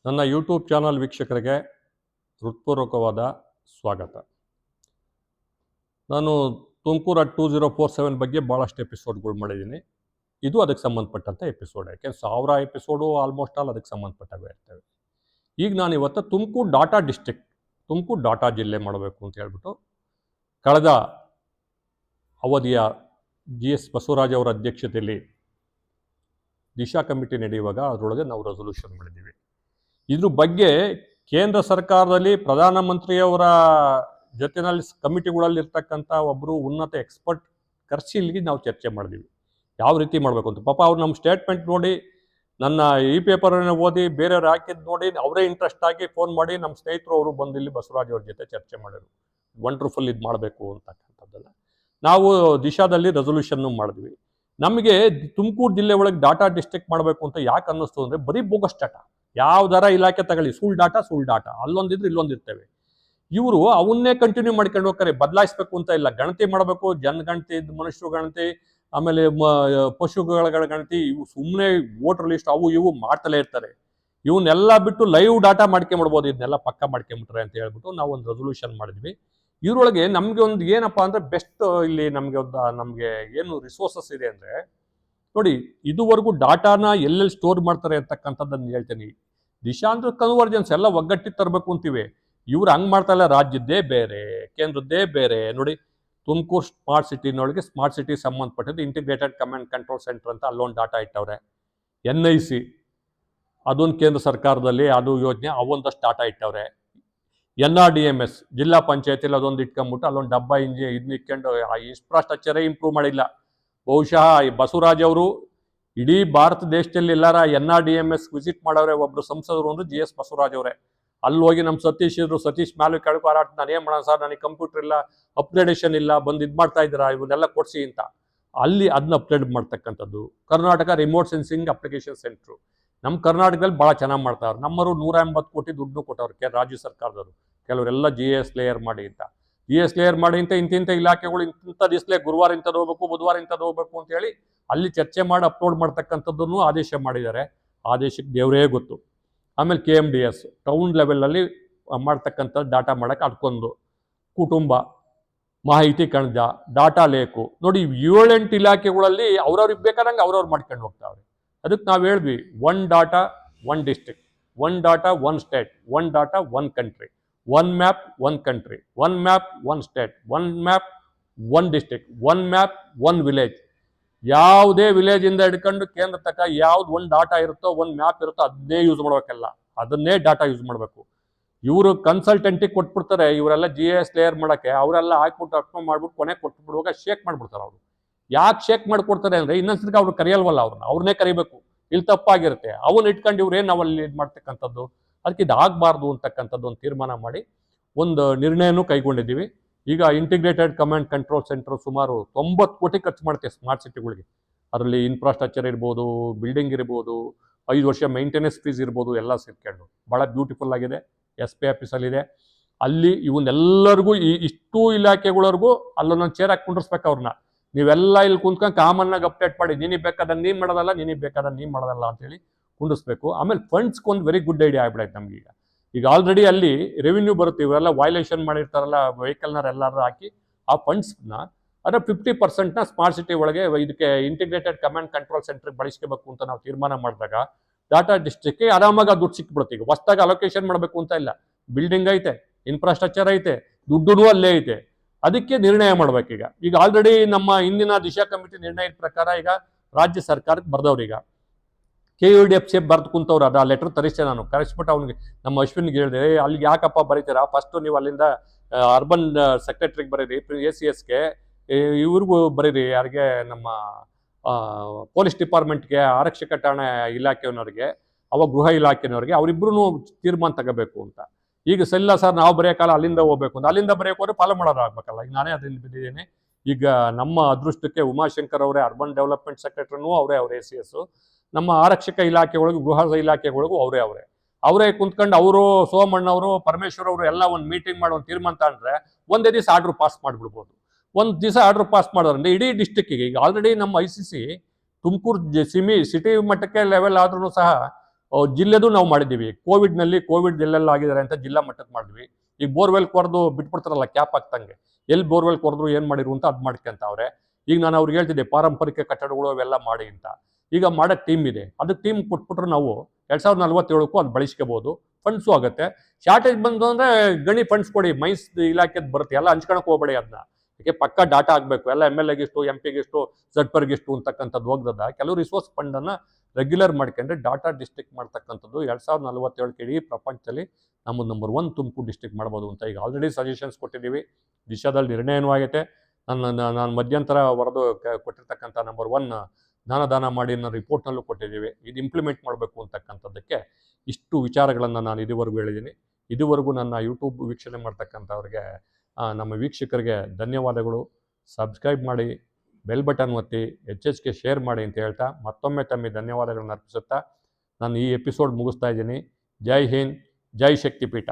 ನನ್ನ YouTube channel ವೀಕ್ಷಕರಿಗೆ ಹೃತ್ಪೂರ್ವಕವಾದ ಸ್ವಾಗತ. ನಾನು ತುಮಕೂರು 2047 ಬಗ್ಗೆ ಭಾಳಷ್ಟು ಎಪಿಸೋಡ್ಗಳು ಮಾಡಿದ್ದೀನಿ. ಇದು ಅದಕ್ಕೆ ಸಂಬಂಧಪಟ್ಟಂಥ ಎಪಿಸೋಡ್. ಯಾಕೆ 1000 ಎಪಿಸೋಡು ಆಲ್ಮೋಸ್ಟ್ ಆಲ್ ಅದಕ್ಕೆ ಸಂಬಂಧಪಟ್ಟವೇ ಇರ್ತವೆ. ಈಗ ನಾನು ಇವತ್ತು Tumakuru data district, Tumakuru data ಜಿಲ್ಲೆ ಮಾಡಬೇಕು ಅಂತ ಹೇಳ್ಬಿಟ್ಟು ಕಳೆದ ಅವಧಿಯ GS ಬಸವರಾಜ್ ಅವರ ಅಧ್ಯಕ್ಷತೆಯಲ್ಲಿ ದಿಶಾ ಕಮಿಟಿ ನಡೆಯುವಾಗ ಅದರೊಳಗೆ ನಾವು ರೆಸೊಲ್ಯೂಷನ್ ಮಾಡಿದ್ದೀವಿ. ಇದ್ರ ಬಗ್ಗೆ ಕೇಂದ್ರ ಸರ್ಕಾರದಲ್ಲಿ ಪ್ರಧಾನಮಂತ್ರಿಯವರ ಜೊತೆಯಲ್ಲಿ ಕಮಿಟಿಗಳಲ್ಲಿ ಇರ್ತಕ್ಕಂಥ ಒಬ್ಬರು ಉನ್ನತ ಎಕ್ಸ್ಪರ್ಟ್ ಕರ್ಸಿಲ್ಗೆ ನಾವು ಚರ್ಚೆ ಮಾಡಿದ್ವಿ ಯಾವ ರೀತಿ ಮಾಡಬೇಕು ಅಂತ. ಪಾಪ ಅವ್ರು ನಮ್ಮ ಸ್ಟೇಟ್ಮೆಂಟ್ ನೋಡಿ, ನನ್ನ ಈ ಪೇಪರನ್ನು ಓದಿ, ಬೇರೆಯವ್ರು ಹಾಕಿದ್ದು ನೋಡಿ ಅವರೇ ಇಂಟ್ರೆಸ್ಟ್ ಆಗಿ ಫೋನ್ ಮಾಡಿ ನಮ್ಮ ಸ್ನೇಹಿತರು ಅವರು ಬಂದು ಇಲ್ಲಿ ಬಸವರಾಜ್ ಅವ್ರ ಜೊತೆ ಚರ್ಚೆ ಮಾಡಿದ್ರು. ವಂಡರ್ಫುಲ್ ಇದು ಮಾಡಬೇಕು ಅಂತಕ್ಕಂಥದ್ದೆಲ್ಲ ನಾವು ದಿಶಾದಲ್ಲಿ ರೆಸೊಲ್ಯೂಷನ್ನು ಮಾಡಿದ್ವಿ. ನಮಗೆ ತುಮಕೂರು ಜಿಲ್ಲೆ ಒಳಗೆ ಡಾಟಾ ಡಿಸ್ಟ್ರಿಕ್ಟ್ ಮಾಡಬೇಕು ಅಂತ ಯಾಕೆ ಅನ್ನಿಸ್ತು ಅಂದರೆ ಬರೀ ಬೋಗಸ್ ಡಾಟಾ, ಯಾವ್ದಾರ ಇಲಾಖೆ ತಗೊಳ್ಳಿ ಸುಳ್ಳು ಡಾಟಾ ಅಲ್ಲೊಂದಿದ್ರೆ ಇಲ್ಲೊಂದಿರ್ತೇವೆ. ಇವರು ಅವನ್ನೇ ಕಂಟಿನ್ಯೂ ಮಾಡ್ಕೊಂಡು ಹೋಗ್ತಾರೆ, ಬದಲಾಯಿಸ್ಬೇಕು ಅಂತ ಇಲ್ಲ. ಗಣತಿ ಮಾಡಬೇಕು, ಜನಗಣತಿ, ಮನುಷ್ಯರು ಗಣತಿ, ಆಮೇಲೆ ಪಶುಗಳ ಗಣತಿ, ಇವು ಸುಮ್ಮನೆ ವೋಟರ್ ಲಿಸ್ಟ್ ಅವು ಇವು ಮಾಡ್ತಲೇ ಇರ್ತಾರೆ. ಇವನ್ನೆಲ್ಲ ಬಿಟ್ಟು ಲೈವ್ ಡಾಟಾ ಮಾಡ್ಕೊಂಬಿಡ್ಬೋದು, ಇದನ್ನೆಲ್ಲ ಪಕ್ಕ ಮಾಡ್ಕೊಂಬಿಟ್ರೆ ಅಂತ ಹೇಳ್ಬಿಟ್ಟು ನಾವು ಒಂದು ರೆಸೊಲ್ಯೂಷನ್ ಮಾಡಿದ್ವಿ. ಇದರೊಳಗೆ ನಮಗೆ ಒಂದು ಏನಪ್ಪ ಅಂದರೆ ಬೆಸ್ಟ್ ಇಲ್ಲಿ ನಮಗೆ ಏನು ರಿಸೋರ್ಸಸ್ ಇದೆ ಅಂದರೆ ನೋಡಿ, ಇದುವರೆಗೂ ಡಾಟಾನ ಎಲ್ಲೆಲ್ಲಿ ಸ್ಟೋರ್ ಮಾಡ್ತಾರೆ ಅಂತಕ್ಕಂಥದ್ದನ್ನು ಹೇಳ್ತೀನಿ. ದಿಶಾ ಅಂದ್ರೆ ಕನ್ವರ್ಜೆನ್ಸ್ ಎಲ್ಲ ಒಗ್ಗಟ್ಟಿ ತರಬೇಕು ಅಂತೀವಿ. ಇವ್ರು ಹಂಗೆ ಮಾಡ್ತಾ ಇಲ್ಲ, ರಾಜ್ಯದ್ದೇ ಬೇರೆ ಕೇಂದ್ರದ್ದೇ ಬೇರೆ. ನೋಡಿ, ತುಮಕೂರು ಸ್ಮಾರ್ಟ್ ಸಿಟಿನೊಳಗೆ ಸ್ಮಾರ್ಟ್ ಸಿಟಿ ಸಂಬಂಧಪಟ್ಟಿದ್ದು ಇಂಟಿಗ್ರೇಟೆಡ್ ಕಮಾಂಡ್ ಕಂಟ್ರೋಲ್ ಸೆಂಟರ್ ಅಂತ ಅಲ್ಲೊಂದು ಡಾಟಾ ಇಟ್ಟವ್ರೆ. NIC ಅದೊಂದು ಕೇಂದ್ರ ಸರ್ಕಾರದಲ್ಲಿ ಅದು ಯೋಜನೆ, ಅವೊಂದಷ್ಟು ಡಾಟಾ ಇಟ್ಟವ್ರೆ. NRDMS ಜಿಲ್ಲಾ ಪಂಚಾಯತಿಲಿ ಅದೊಂದು ಇಟ್ಕೊಂಬಿಟ್ಟು ಅಲ್ಲೊಂದು ಡಬ್ಬ ಇದನ್ನ ಇಟ್ಕೊಂಡು ಆ ಇನ್ಫ್ರಾಸ್ಟ್ರಕ್ಚರೇ ಇಂಪ್ರೂವ್ ಮಾಡಿಲ್ಲ. ಬಹುಶಃ ಬಸವರಾಜ್ ಅವರು ಇಡೀ ಭಾರತ ದೇಶದಲ್ಲಿ ಎಲ್ಲಾರ NRDMS ವಿಸಿಟ್ ಮಾಡವ್ರೆ ಒಬ್ರು ಸಂಸದರು ಅಂದ್ರೆ GS ಬಸವರಾಜ್ ಅವರೇ. ಅಲ್ಲಿ ಹೋಗಿ ನಮ್ಮ ಸತೀಶ್ ಮ್ಯಾಲೂ ಕೆಳಕು ಹಾರಾಟ, ನಾನು ಏನು ಮಾಡೋಣ ಸರ್, ನನಗೆ ಕಂಪ್ಯೂಟರ್ ಇಲ್ಲ, ಅಪ್ಗ್ರೇಡೇಷನ್ ಇಲ್ಲ, ಬಂದು ಇದು ಮಾಡ್ತಾ ಇದ್ದೀರಾ, ಇವನ್ನೆಲ್ಲ ಕೊಡಿಸಿ ಅಂತ ಅಲ್ಲಿ ಅದನ್ನ ಅಪ್ಗ್ರೇಡ್ ಮಾಡ್ತಕ್ಕಂಥದ್ದು. Karnataka remote sensing application centre ನಮ್ಮ ಕರ್ನಾಟಕದಲ್ಲಿ ಭಾಳ ಚೆನ್ನಾಗಿ ಮಾಡ್ತಾವ್ರು. ನಮ್ಮವರು 180 ಕೋಟಿ ದುಡ್ಡು ಕೊಟ್ಟವ್ರು ರಾಜ್ಯ ಸರ್ಕಾರದವರು. ಕೆಲವರೆಲ್ಲ GS ಲೇಯರ್ ಮಾಡಿ ಅಂತ ಇಂತಿಂಥ ಇಲಾಖೆಗಳು ಇಂಥ ದಿವಸಲೇ ಗುರುವಾರ ಇಂಥದ್ದು ಹೋಗ್ಬೇಕು, ಬುಧವಾರ ಇಂಥದ್ದು ಹೋಗ್ಬೇಕು ಅಂತ ಹೇಳಿ ಅಲ್ಲಿ ಚರ್ಚೆ ಮಾಡಿ ಅಪ್ಲೋಡ್ ಮಾಡ್ತಕ್ಕಂಥದ್ದನ್ನು ಆದೇಶ ಮಾಡಿದ್ದಾರೆ. ಆದೇಶಕ್ಕೆ ದೇವರೇ ಗೊತ್ತು. ಆಮೇಲೆ KMDS ಟೌನ್ ಲೆವೆಲಲ್ಲಿ ಮಾಡ್ತಕ್ಕಂಥ ಡಾಟಾ ಮಾಡೋಕ್ಕೆ ಅದಕ್ಕೊಂದು ಕುಟುಂಬ ಮಾಹಿತಿ ಕಣಜ ಡಾಟಾ ಲೇಕು. ನೋಡಿ, 7-8 ಇಲಾಖೆಗಳಲ್ಲಿ ಅವ್ರವ್ರಿಗೆ ಬೇಕಾದಂಗೆ ಅವ್ರವ್ರು ಮಾಡ್ಕೊಂಡು ಹೋಗ್ತಾವ್ರೆ. ಅದಕ್ಕೆ ನಾವು ಹೇಳಿದ್ವಿ, 1 data 1 district, 1 data 1 state, 1 data 1 country, 1 map 1 country, 1 map 1 state, 1 map 1 district, 1 map 1 village. ಯಾವುದೇ ವಿಲೇಜಿಂದ ಹಿಡ್ಕೊಂಡು ಕೇಂದ್ರ ತನಕ ಯಾವ್ದು 1 ಡಾಟಾ ಇರುತ್ತೋ, 1 ಮ್ಯಾಪ್ ಇರುತ್ತೋ ಅದನ್ನೇ ಯೂಸ್ ಮಾಡ್ಬೇಕಲ್ಲ, ಅದನ್ನೇ ಡಾಟಾ ಯೂಸ್ ಮಾಡಬೇಕು. ಇವರು ಕನ್ಸಲ್ಟೆಂಟಿಗೆ ಕೊಟ್ಬಿಡ್ತಾರೆ, ಇವರೆಲ್ಲ GS ಲೇಯರ್ ಮಾಡೋಕ್ಕೆ. ಅವರೆಲ್ಲ ಹಾಕ್ಬಿಟ್ಟು ಅಪ್ಲೋಡ್ ಮಾಡ್ಬಿಟ್ಟು ಕೊನೆಗೆ ಕೊಟ್ಬಿಡುವಾಗ ಶೇಕ್ ಮಾಡಿಬಿಡ್ತಾರೆ. ಅವರು ಯಾಕೆ ಶೇಕ್ ಮಾಡಿಕೊಡ್ತಾರೆ ಅಂದರೆ ಇನ್ನೊಂದ್ಸರಿಗೆ ಅವ್ರು ಕರೆಯಲ್ವಲ್ಲ, ಅವ್ರನ್ನೇ ಕರಿಬೇಕು. ಇಲ್ಲಿ ತಪ್ಪಾಗಿರುತ್ತೆ, ಅವನ್ನ ಇಟ್ಕೊಂಡು ಇವ್ರೇನು ನಾವಲ್ಲಿ ಇದು ಮಾಡ್ತಕ್ಕಂಥದ್ದು. ಅದಕ್ಕೆ ಇದು ಆಗಬಾರ್ದು ಅಂತಕ್ಕಂಥದ್ದು ಒಂದು ತೀರ್ಮಾನ ಮಾಡಿ ಒಂದು ನಿರ್ಣಯನೂ ಕೈಗೊಂಡಿದ್ದೀವಿ. ಈಗ ಇಂಟಿಗ್ರೇಟೆಡ್ ಕಮಾಂಡ್ ಕಂಟ್ರೋಲ್ ಸೆಂಟರ್ ಸುಮಾರು 90 ಕೋಟಿ ಖರ್ಚು ಮಾಡುತ್ತೆ ಸ್ಮಾರ್ಟ್ ಸಿಟಿಗಳಿಗೆ. ಅದರಲ್ಲಿ ಇನ್ಫ್ರಾಸ್ಟ್ರಕ್ಚರ್ ಇರ್ಬೋದು, ಬಿಲ್ಡಿಂಗ್ ಇರ್ಬೋದು, 5 ವರ್ಷ ಮೇಂಟೆನೆನ್ಸ್ ಫೀಸ್ ಇರ್ಬೋದು, ಎಲ್ಲ ಸೇರ್ಕೊಂಡು ಭಾಳ ಬ್ಯೂಟಿಫುಲ್ ಆಗಿದೆ. SP ಆಫೀಸಲ್ಲಿದೆ. ಅಲ್ಲಿ ಇವನ್ನೆಲ್ಲರಿಗೂ ಇಷ್ಟು ಇಲಾಖೆಗಳವರೆಗೂ ಅಲ್ಲೊಂದೊಂದು ಚೇರ್ ಹಾಕಿ ಕುಂಡ್ರಿಸ್ಬೇಕು ಅವ್ರನ್ನ. ನೀವೆಲ್ಲ ಇಲ್ಲಿ ಕುಂತ್ಕೊಂಡು ಕಾಮನ್ನಾಗಿ ಅಪ್ಡೇಟ್ ಮಾಡಿ, ನೀನಿಗೆ ಬೇಕಾದಂಗೆ ನೀನು ಮಾಡೋದಲ್ಲ, ನೀನಿಗೆ ಬೇಕಾದಂಗೆ ನೀನು ಮಾಡೋದಲ್ಲ ಅಂತೇಳಿ ಕುಂಡಿಸ್ಬೇಕು. ಆಮೇಲೆ ಫಂಡ್ಸ್ಗೆ ಒಂದು ವೆರಿ ಗುಡ್ ಐಡಿಯಾ ಆಗ್ಬಿಡೈತೆ ನಮಗೀಗ. ಈಗ ಆಲ್ರೆಡಿ ಅಲ್ಲಿ ರೆವಿನ್ಯೂ ಬರುತ್ತೆ, ಇವರೆಲ್ಲ ವೈಲೇಷನ್ ಮಾಡಿರ್ತಾರಲ್ಲ ವೆಹಿಕಲ್ನರೆಲ್ಲರೂ ಹಾಕಿ ಆ ಫಂಡ್ಸ್ನ ಅದರ 50% ಸ್ಮಾರ್ಟ್ ಸಿಟಿ ಒಳಗೆ ಇದಕ್ಕೆ ಇಂಟಿಗ್ರೇಟೆಡ್ ಕಮಾಂಡ್ ಕಂಟ್ರೋಲ್ ಸೆಂಟ್ರಿಗೆ ಬಳಸ್ಕೋಬೇಕು ಅಂತ ನಾವು ತೀರ್ಮಾನ ಮಾಡಿದಾಗ ಡಾಟಾ ಡಿಸ್ಟ್ರಿಕ್ಟ್ಗೆ ಆರಾಮಾಗಿ ದುಡ್ಡು ಸಿಕ್ಬಿಡುತ್ತೆ. ಈಗ ಹೊಸದಾಗಿ ಅಲೋಕೇಶನ್ ಮಾಡಬೇಕು ಅಂತ ಇಲ್ಲ, ಬಿಲ್ಡಿಂಗ್ ಐತೆ, ಇನ್ಫ್ರಾಸ್ಟ್ರಕ್ಚರ್ ಐತೆ, ದುಡ್ಡು ಅಲ್ಲೇ ಐತೆ. ಅದಕ್ಕೆ ನಿರ್ಣಯ ಮಾಡ್ಬೇಕೀಗ. ಈಗ ಆಲ್ರೆಡಿ ನಮ್ಮ ಹಿಂದಿನ ದಿಶಾ ಕಮಿಟಿ ನಿರ್ಣಯದ ಪ್ರಕಾರ ಈಗ ರಾಜ್ಯ ಸರ್ಕಾರಕ್ಕೆ ಬರ್ದವ್ರು. ಈಗ KUDFC ಬರ್ದು ಕುಂತವ್ರು. ಅದು ಆ ಲೆಟ್ರ್ ತರಿಸ್ತೆ ನಾನು, ಕರೆಸ್ಬಿಟ್ಟು ಅವ್ನಿಗೆ ನಮ್ಮ ಅಶ್ವಿನ್ಗೆ ಹೇಳಿದೆ, ಅಲ್ಲಿಗೆ ಯಾಕಪ್ಪ ಬರೀತೀರಾ, ಫಸ್ಟು ನೀವು ಅಲ್ಲಿಂದ ಅರ್ಬನ್ ಸೆಕ್ರೆಟ್ರಿಗೆ ಬರೀರಿ, ACSಗೆ, ಇವ್ರಿಗೂ ಬರೀರಿ, ಯಾರಿಗೆ ನಮ್ಮ ಪೊಲೀಸ್ ಡಿಪಾರ್ಟ್ಮೆಂಟ್ಗೆ, ಆರಕ್ಷಕ ಠಾಣೆ ಇಲಾಖೆಯವರಿಗೆ, ಅವಾಗ ಗೃಹ ಇಲಾಖೆನವ್ರಿಗೆ, ಅವರಿಬ್ಬರೂ ತೀರ್ಮಾನ ತಗೋಬೇಕು ಅಂತ. ಈಗ ಸಲ್ಲ ಸರ್ ನಾವು ಬರೆಯೋಕ್ಕಲ್ಲ, ಅಲ್ಲಿಂದ ಹೋಗ್ಬೇಕು ಅಂತ. ಅಲ್ಲಿಂದ ಬರೆಯೋಕೋದ್ರೆ ಫಾಲೋ ಮಾಡೋರು ಆಗ್ಬೇಕಲ್ಲ. ಈಗ ನಾನೇ ಅದರಿಂದ ಬಿದ್ದಿದ್ದೀನಿ. ಈಗ ನಮ್ಮ ಅದೃಷ್ಟಕ್ಕೆ ಉಮಾಶಂಕರ್ ಅವರೇ ಅರ್ಬನ್ ಡೆವಲಪ್ಮೆಂಟ್ ಸೆಕ್ರೆಟರಿನೂ ಅವರೇ ACS. ನಮ್ಮ ಆರಕ್ಷಕ ಇಲಾಖೆ ಒಳಗೂ ಗೃಹ ಇಲಾಖೆಗಳಿಗೂ ಅವರೇ ಕುಂತ್ಕೊಂಡು ಅವರು ಸೋಮಣ್ಣವರು ಪರಮೇಶ್ವರ್ ಅವರು ಎಲ್ಲ ಒಂದು ಮೀಟಿಂಗ್ ಮಾಡಿ ಒಂದು ತೀರ್ಮಾನ ತಗೊಂಡ್ರೆ ಒಂದೇ ದಿವಸ ಆರ್ಡ್ರ್ ಪಾಸ್ ಮಾಡಿಬಿಡ್ಬೋದು. ಒಂದು ದಿವಸ ಆರ್ಡ್ರ್ ಪಾಸ್ ಮಾಡೋದ್ರಿಂದ ಇಡೀ ಡಿಸ್ಟ್ರಿಕ್ಕಿಗೆ ಈಗ ಆಲ್ರೆಡಿ ನಮ್ಮ ICC ತುಮಕೂರು ಸಿಟಿ ಮಟ್ಟಕ್ಕೆ ಲೆವೆಲ್ ಆದ್ರೂ ಸಹ ಜಿಲ್ಲೆದು ನಾವು ಮಾಡಿದ್ದೀವಿ. ಕೋವಿಡ್ ಎಲ್ಲೆಲ್ಲ ಆಗಿದ್ದಾರೆ ಅಂತ ಜಿಲ್ಲಾ ಮಟ್ಟಕ್ಕೆ ಮಾಡಿದ್ವಿ. ಈಗ ಬೋರ್ವೆಲ್ ಕೊರೆದು ಬಿಟ್ಬಿಡ್ತಾರಲ್ಲ ಕ್ಯಾಪ್ ಹಾಕ್ತಂಗೆ, ಎಲ್ಲಿ ಬೋರ್ವೆಲ್ ಕೊರೆದ್ರು ಏನು ಮಾಡಿರು ಅಂತ ಅದು ಮಾಡ್ಕೊಂತವ್ರೆ. ಈಗ ನಾನು ಅವ್ರಿಗೆ ಹೇಳ್ತಿದ್ದೆ ಪಾರಂಪರಿಕ ಕಟ್ಟಡಗಳು ಅವೆಲ್ಲ ಮಾಡಿ ಅಂತ. ಈಗ ಮಾಡೋಕ್ಕೆ ಟೀಮ್ ಇದೆ, ಅದಕ್ಕೆ ಟೀಮ್ ಕೊಟ್ಬಿಟ್ರೆ ನಾವು 2047ಕ್ಕೂ ಅದು ಬಳಸ್ಕೋಬೋದು, ಫಂಡ್ಸು ಆಗುತ್ತೆ. ಶಾರ್ಟೇಜ್ ಬಂದು ಅಂದರೆ ಗಣಿ ಫಂಡ್ಸ್ ಕೊಡಿ, ಮೈನ್ಸ್ ಇಲಾಖೆದು ಬರುತ್ತೆ, ಎಲ್ಲ ಹಂಚ್ಕೊಳಕ್ಕೆ ಹೋಗಬೇಡಿ ಅದನ್ನ. ಯಾಕೆ ಪಕ್ಕ ಡಾಟಾ ಆಗಬೇಕು, ಎಲ್ಲ MLA ಗಿಷ್ಟು MP ಗಿಷ್ಟು ZPರ್ಗಿಷ್ಟು ಅಂತಕ್ಕಂಥದ್ದು ಹೋಗ್ದದ. ಕೆಲವು ರಿಸೋರ್ಸ್ ಫಂಡನ್ನು ರೆಗ್ಯುಲರ್ ಮಾಡ್ಕೊಂಡ್ರೆ ಡಾಟಾ ಡಿಸ್ಟ್ರಿಕ್ಟ್ ಮಾಡ್ತಕ್ಕಂಥದ್ದು 2047ಕ್ಕೆ ಇಡೀ ಪ್ರಪಂಚದಲ್ಲಿ ನಮ್ಮ ನಂಬರ್ 1 ತುಮಕೂರು ಡಿಸ್ಟ್ರಿಕ್ಟ್ ಮಾಡ್ಬೋದು ಅಂತ. ಈಗ ಆಲ್ರೆಡಿ ಸಜೆಷನ್ಸ್ ಕೊಟ್ಟಿದ್ದೀವಿ, ದಿಶಾದಲ್ಲಿ ನಿರ್ಣಯನೂ ಆಗೈತೆ. ನಾನು ಮಧ್ಯಂತರ ವರದು ಕೊಟ್ಟಿರ್ತಕ್ಕಂಥ ನಂಬರ್ 1 ಜ್ಞಾನದಾನ ಮಾಡಿ ಅನ್ನೋ ರಿಪೋರ್ಟ್ನಲ್ಲೂ ಕೊಟ್ಟಿದ್ದೀವಿ. ಇದು ಇಂಪ್ಲಿಮೆಂಟ್ ಮಾಡಬೇಕು ಅಂತಕ್ಕಂಥದ್ದಕ್ಕೆ ಇಷ್ಟು ವಿಚಾರಗಳನ್ನು ನಾನು ಇದುವರೆಗೂ ಹೇಳಿದ್ದೀನಿ. ಇದುವರೆಗೂ ನನ್ನ ಯೂಟ್ಯೂಬ್ ವೀಕ್ಷಣೆ ಮಾಡ್ತಕ್ಕಂಥವ್ರಿಗೆ, ನಮ್ಮ ವೀಕ್ಷಕರಿಗೆ ಧನ್ಯವಾದಗಳು. ಸಬ್ಸ್ಕ್ರೈಬ್ ಮಾಡಿ, ಬೆಲ್ ಬಟನ್ ಒತ್ತಿ, ಹೆಚ್ಚೆಚ್ಗೆ ಶೇರ್ ಮಾಡಿ ಅಂತ ಹೇಳ್ತಾ ಮತ್ತೊಮ್ಮೆ ತಮ್ಮ ಧನ್ಯವಾದಗಳನ್ನು ಅರ್ಪಿಸುತ್ತಾ ನಾನು ಈ ಎಪಿಸೋಡ್ ಮುಗಿಸ್ತಾ ಇದ್ದೀನಿ. ಜೈ ಹಿಂದ್, ಜೈ ಶಕ್ತಿಪೀಠ.